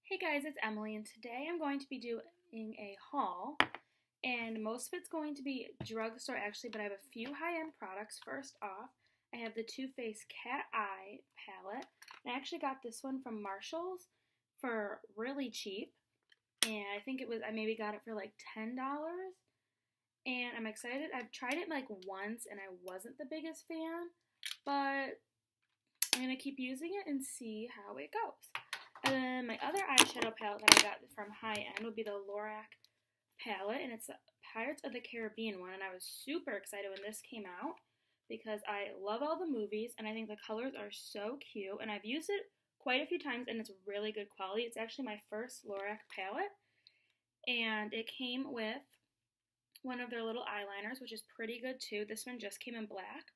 Hey guys, it's Emily, and today I'm going to be doing a haul, and most of it's going to be drugstore actually, but I have a few high-end products. First off, I have the Too Faced Cat Eye palette, and I actually got this one from Marshall's for really cheap, and I maybe got it for like $10, and I'm excited. I've tried it like once, and I wasn't the biggest fan, but I'm going to keep using it and see how it goes. And then my other eyeshadow palette that I got from High End would be the Lorac palette, and it's the Pirates of the Caribbean one, and I was super excited when this came out because I love all the movies, and I think the colors are so cute, and I've used it quite a few times, and it's really good quality. It's actually my first Lorac palette, and it came with one of their little eyeliners, which is pretty good too. This one just came in black,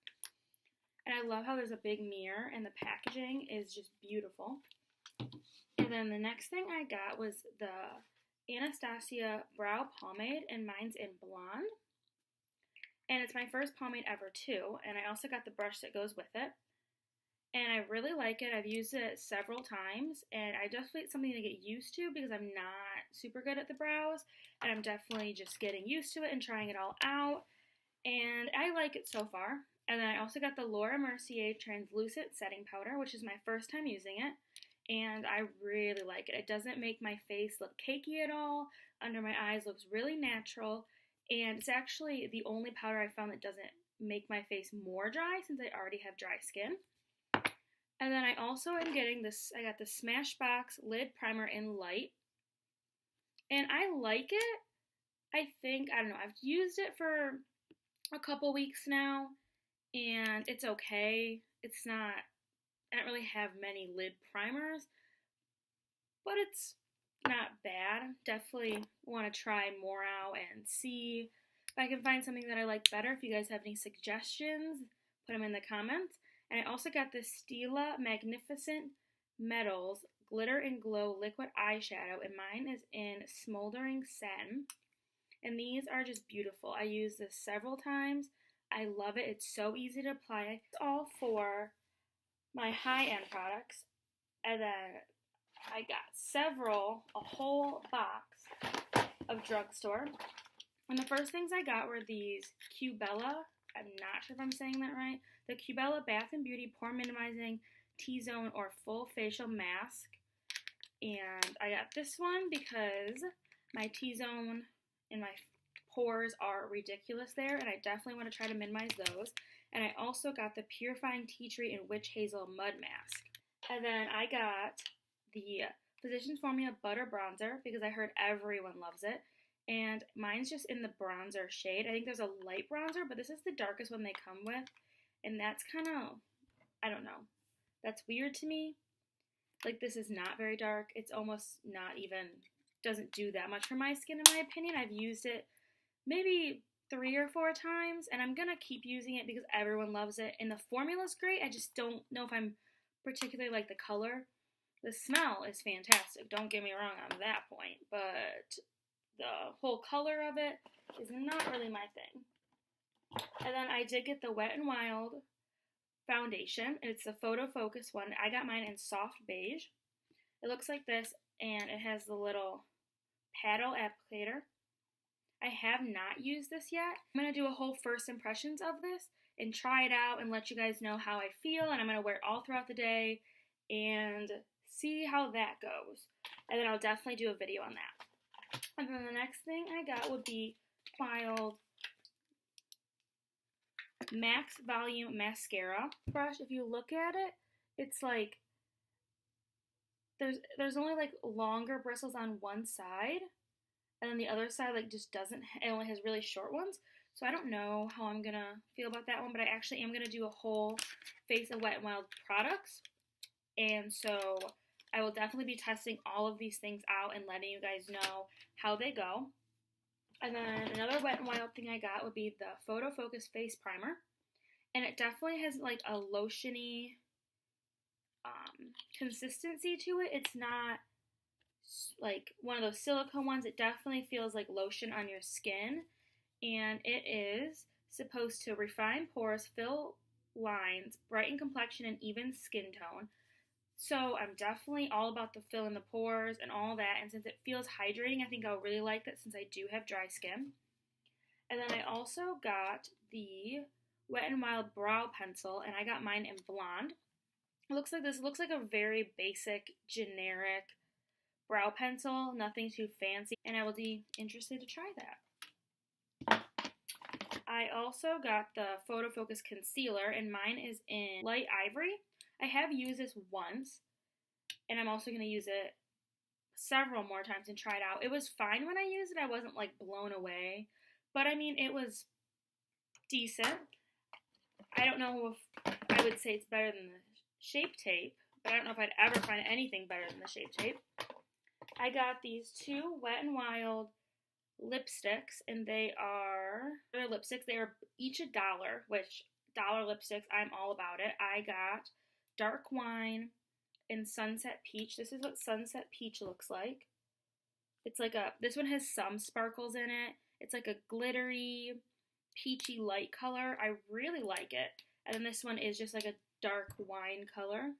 and I love how there's a big mirror, and the packaging is just beautiful. And then the next thing I got was the Anastasia Brow Pomade, and mine's in blonde. And it's my first pomade ever too, and I also got the brush that goes with it. And I really like it. I've used it several times, and I definitely it's something to get used to because I'm not super good at the brows, and I'm definitely just getting used to it and trying it all out. And I like it so far. And then I also got the Laura Mercier Translucent Setting Powder, which is my first time using it. And I really like it. It doesn't make my face look cakey at all. Under my eyes looks really natural. And it's actually the only powder I found that doesn't make my face more dry since I already have dry skin. And then I also am getting this, I got the Smashbox Lid Primer in Light. And I like it. I don't know, I've used it for a couple weeks now. And it's okay. I don't really have many lid primers, but it's not bad. Definitely want to try more out and see if I can find something that I like better. If you guys have any suggestions, put them in the comments. And I also got this Stila Magnificent Metals Glitter and Glow Liquid Eyeshadow, and mine is in Smoldering Satin. And these are just beautiful. I used this several times. I love it. It's so easy to apply. It's all for my high-end products, and then I got a whole box of drugstore. And the first things I got were these Cubella, I'm not sure if I'm saying that right, the Cubella Bath & Beauty Pore Minimizing T-Zone or Full Facial Mask. And I got this one because my T-Zone and my pores are ridiculous there, and I definitely want to try to minimize those. And I also got the Purifying Tea Tree and Witch Hazel Mud Mask. And then I got the Physicians Formula Butter Bronzer because I heard everyone loves it. And mine's just in the bronzer shade. I think there's a light bronzer, but this is the darkest one they come with. And that's kind of, I don't know, that's weird to me. Like, this is not very dark. It's almost not even, doesn't do that much for my skin in my opinion. I've used it maybe 3 or 4 times, and I'm gonna keep using it because everyone loves it, and the formula's great. I just don't know if I'm particularly like the color. The smell is fantastic, don't get me wrong on that point, but the whole color of it is not really my thing. And then I did get the Wet n Wild foundation. It's the Photo Focus one. I got mine in soft beige. It looks like this, and it has the little paddle applicator. I have not used this yet. I'm going to do a whole first impressions of this and try it out and let you guys know how I feel, and I'm going to wear it all throughout the day and see how that goes. And then I'll definitely do a video on that. And then the next thing I got would be Mild Max Volume Mascara brush. If you look at it, it's like there's only like longer bristles on one side. And then the other side, like, just doesn't, it only has really short ones. So I don't know how I'm going to feel about that one, but I actually am going to do a whole face of Wet n Wild products. And so I will definitely be testing all of these things out and letting you guys know how they go. And then another Wet n Wild thing I got would be the Photo Focus Face Primer. And it definitely has, like, a lotiony consistency to it. It's not like one of those silicone ones. It definitely feels like lotion on your skin, and it is supposed to refine pores, fill lines, brighten complexion, and even skin tone. So I'm definitely all about the fill in the pores and all that. And since it feels hydrating, I think I'll really like that since I do have dry skin. And then I also got the Wet n Wild brow pencil, and I got mine in blonde. It looks like this looks like a very basic, generic brow pencil, nothing too fancy, and I will be interested to try that. I also got the Photo Focus Concealer, and mine is in light ivory. I have used this once, and I'm also going to use it several more times and try it out. It was fine when I used it. I wasn't like blown away, but I mean, it was decent. I don't know if I would say it's better than the Shape Tape, but I don't know if I'd ever find anything better than the Shape Tape. I got these two Wet n Wild lipsticks, and they're lipsticks. They are each $1, which dollar lipsticks, I'm all about it. I got Dark Wine and Sunset Peach. This is what Sunset Peach looks like. It's like this one has some sparkles in it. It's like a glittery, peachy light color. I really like it. And then this one is just like a dark wine color.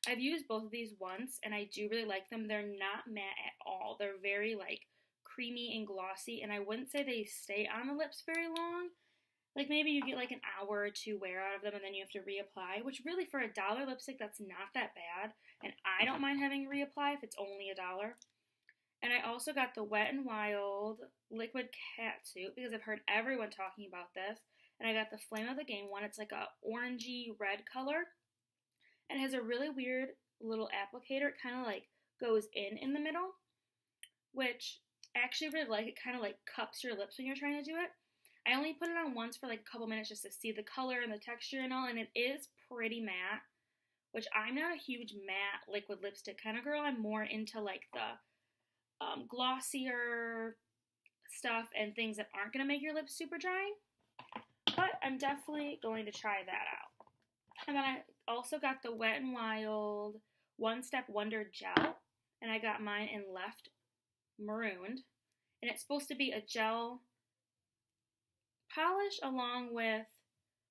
I've used both of these once, and I do really like them. They're not matte at all. They're very like creamy and glossy, and I wouldn't say they stay on the lips very long. Like maybe you get like an hour or two wear out of them, and then you have to reapply, which really for $1 lipstick, that's not that bad. And I don't mind having reapply if it's only $1. And I also got the Wet n Wild Liquid Catsuit because I've heard everyone talking about this. And I got the Flame of the Game one. It's like a orangey red color. And it has a really weird little applicator. It kind of like goes in the middle, which I actually really like. It kind of like cups your lips when you're trying to do it. I only put it on once for like a couple minutes just to see the color and the texture and all. And it is pretty matte, which I'm not a huge matte liquid lipstick kind of girl. I'm more into like the glossier stuff and things that aren't going to make your lips super dry. But I'm definitely going to try that out. And then I also got the Wet n Wild One Step Wonder Gel. And I got mine in Left Marooned. And it's supposed to be a gel polish along with,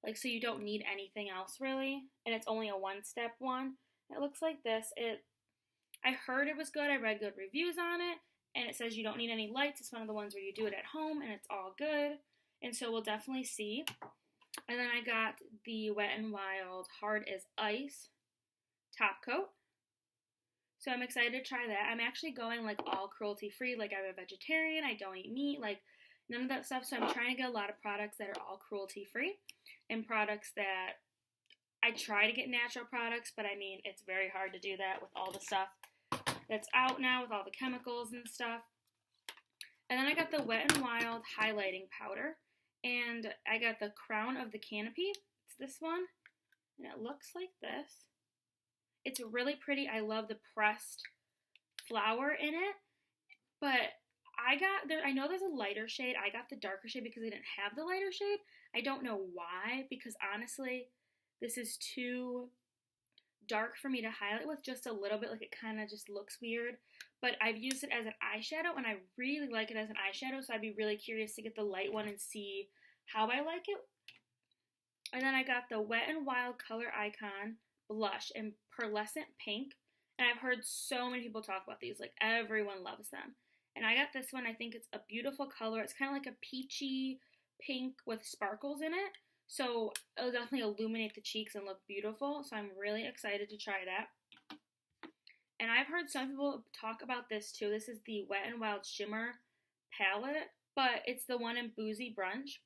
like, so you don't need anything else really. And it's only a one-step one. It looks like this. I heard it was good. I read good reviews on it. And it says you don't need any lights. It's one of the ones where you do it at home and it's all good. And so we'll definitely see. And then I got the Wet n Wild Hard as Ice top coat. So I'm excited to try that. I'm actually going like all cruelty free. Like I'm a vegetarian. I don't eat meat. Like none of that stuff. So I'm trying to get a lot of products that are all cruelty free and products that I try to get natural products, but I mean, it's very hard to do that with all the stuff that's out now with all the chemicals and stuff. And then I got the Wet n Wild highlighting powder, and I got the Crown of the Canopy. It's this one, and it looks like this. It's really pretty. I love the pressed flower in it, but I know there's a lighter shade. I got the darker shade because they didn't have the lighter shade. I don't know why, because honestly, this is too dark for me to highlight with just a little bit. Like it kind of just looks weird, but I've used it as an eyeshadow and I really like it as an eyeshadow, so I'd be really curious to get the light one and see how I like it. And then I got the Wet n Wild Color Icon blush in pearlescent pink, and I've heard so many people talk about these, like everyone loves them. And I got this one. I think it's a beautiful color. It's kind of like a peachy pink with sparkles in it. So it'll definitely illuminate the cheeks and look beautiful. So I'm really excited to try that. And I've heard some people talk about this too. This is the Wet n Wild Shimmer palette, but it's the one in Boozy Brunch.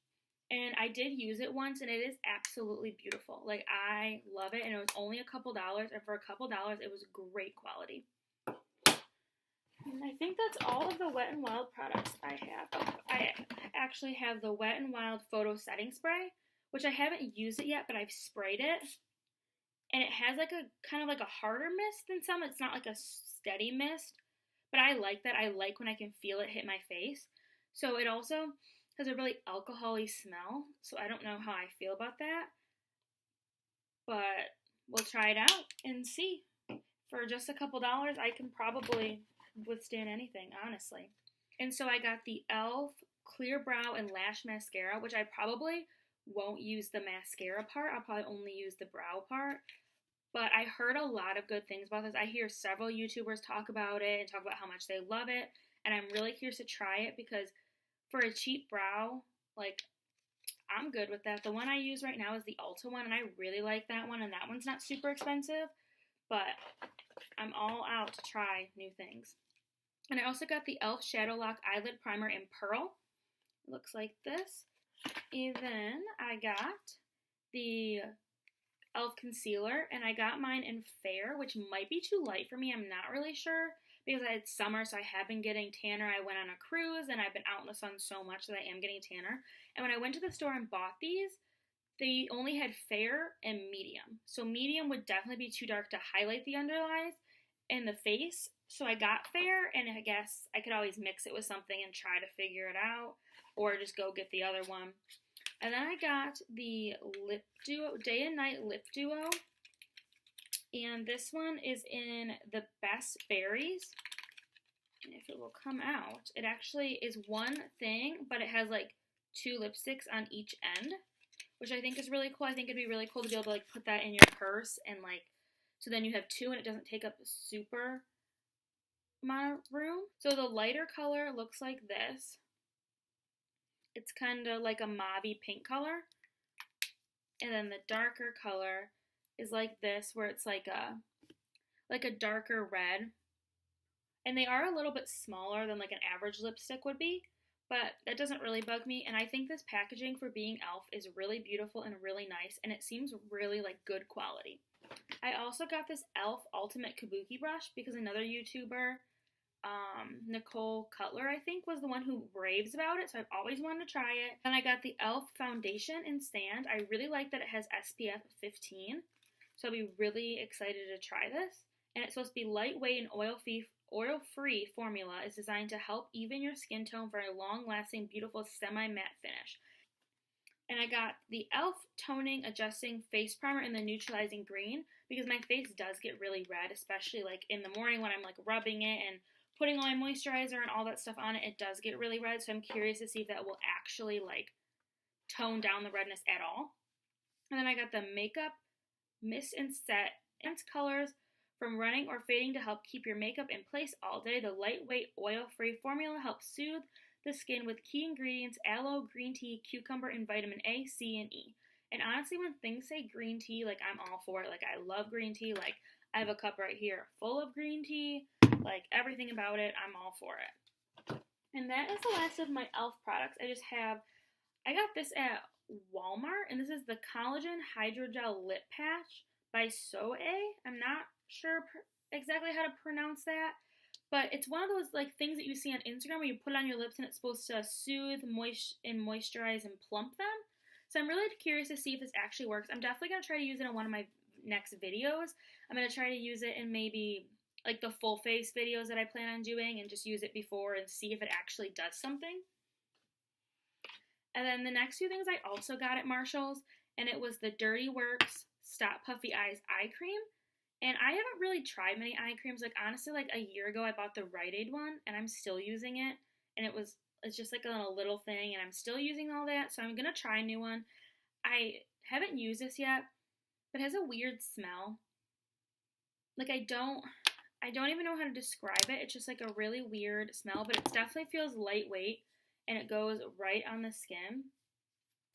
And I did use it once, and it is absolutely beautiful. Like, I love it, and it was only a couple dollars. And for a couple dollars, it was great quality. And I think that's all of the Wet n Wild products I have. I actually have the Wet n Wild Photo Setting Spray, which I haven't used it yet, but I've sprayed it. And it has like a kind of like a harder mist than some. It's not like a steady mist, but I like that. I like when I can feel it hit my face. So it also has a really alcohol-y smell. So I don't know how I feel about that. But we'll try it out and see. For just a couple dollars, I can probably withstand anything, honestly. And so I got the e.l.f. Clear Brow and Lash Mascara, which I probably won't use the mascara part. I'll probably only use the brow part. but I heard a lot of good things about this. I hear several YouTubers talk about it and talk about how much they love it, and I'm really curious to try it because for a cheap brow, like, I'm good with that. The one I use right now is the Ulta one, and I really like that one, and that one's not super expensive, but I'm all out to try new things. And I also got the e.l.f. Shadow Lock Eyelid Primer in Pearl. It looks like this. And then I got the e.l.f. Concealer, and I got mine in Fair, which might be too light for me. I'm not really sure because it's summer, so I have been getting tanner. I went on a cruise, and I've been out in the sun so much that I am getting tanner. And when I went to the store and bought these, they only had Fair and Medium. So Medium would definitely be too dark to highlight the under eyes and the face. So I got Fair, and I guess I could always mix it with something and try to figure it out, or just go get the other one. And then I got the Lip Duo, Day and Night Lip Duo. And this one is in the Best Berries. And if it will come out, it actually is one thing, but it has like 2 lipsticks on each end, which I think is really cool. I think it'd be really cool to be able to like put that in your purse and like, so then you have 2 and it doesn't take up super amount of room. So the lighter color looks like this. It's kind of like a mauvey pink color. And then the darker color is like this, where it's like a darker red. And they are a little bit smaller than like an average lipstick would be, but that doesn't really bug me. And I think this packaging for being e.l.f. is really beautiful and really nice, and it seems really like good quality. I also got this e.l.f. Ultimate Kabuki brush because another YouTuber, Nicole Cutler, I think, was the one who raves about it, so I've always wanted to try it. And I got the e.l.f. Foundation in Stand. I really like that it has SPF 15, so I'll be really excited to try this. And it's supposed to be lightweight and oil-free formula. Is designed to help even your skin tone for a long-lasting, beautiful semi-matte finish. And I got the e.l.f. Toning Adjusting Face Primer in the Neutralizing Green because my face does get really red, especially like in the morning when I'm like rubbing it and putting all my moisturizer and all that stuff on it. It does get really red, so I'm curious to see if that will actually like tone down the redness at all. And then I got the Makeup Mist and Set Intense Colors from running or fading to help keep your makeup in place all day. The lightweight, oil-free formula helps soothe the skin with key ingredients: aloe, green tea, cucumber, and vitamin A, C, and E. And honestly, when things say green tea, like, I'm all for it. Like, I love green tea. Like, I have a cup right here full of green tea. Like, everything about it, I'm all for it. And that is the last of my e.l.f. products. I got this at Walmart, and this is the Collagen Hydrogel Lip Patch by Soe. I'm not sure exactly how to pronounce that, but it's one of those like things that you see on Instagram where you put it on your lips and it's supposed to soothe, moisturize, and plump them. So I'm really curious to see if this actually works. I'm definitely going to try to use it in one of my next videos. I'm going to try to use it in maybe like the full face videos that I plan on doing and just use it before and see if it actually does something. And then the next few things I also got at Marshall's, and it was the Dirty Works Stop Puffy Eyes Eye Cream. And I haven't really tried many eye creams. Like, honestly, like a year ago I bought the Rite Aid one, and I'm still using it. And it's just like a little thing, and I'm still using all that. So I'm going to try a new one. I haven't used this yet, but it has a weird smell. Like, I don't even know how to describe it. It's just like a really weird smell, but it definitely feels lightweight, and it goes right on the skin.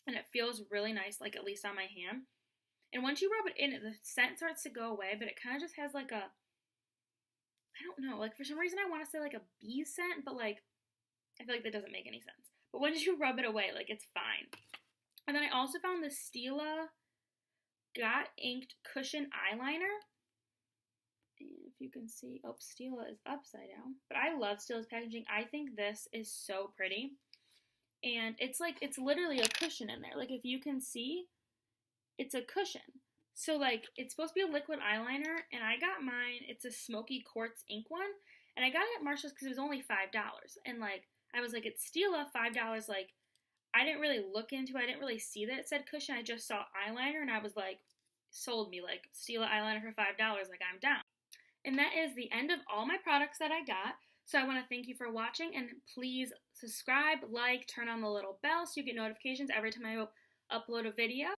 And it feels really nice, like at least on my hand. And once you rub it in, the scent starts to go away, but it kind of just has like I don't know, like for some reason I want to say like a bee scent, but like, I feel like that doesn't make any sense. But once you rub it away, like it's fine. And then I also found the Stila Got Inked Cushion Eyeliner. And if you can see, oh, Stila is upside down. But I love Stila's packaging. I think this is so pretty. And it's literally a cushion in there. Like if you can see, it's a cushion. So like it's supposed to be a liquid eyeliner, and I got mine, it's a smoky quartz ink one, and I got it at Marshall's because it was only $5. And like I was like, it's Stila, $5. Like I didn't really look into it. I didn't really see that it said cushion. I just saw eyeliner, and I was like, sold me. Like Stila eyeliner for $5. Like I'm down. And that is the end of all my products that I got. So I want to thank you for watching, and please subscribe, like, turn on the little bell so you get notifications every time I upload a video.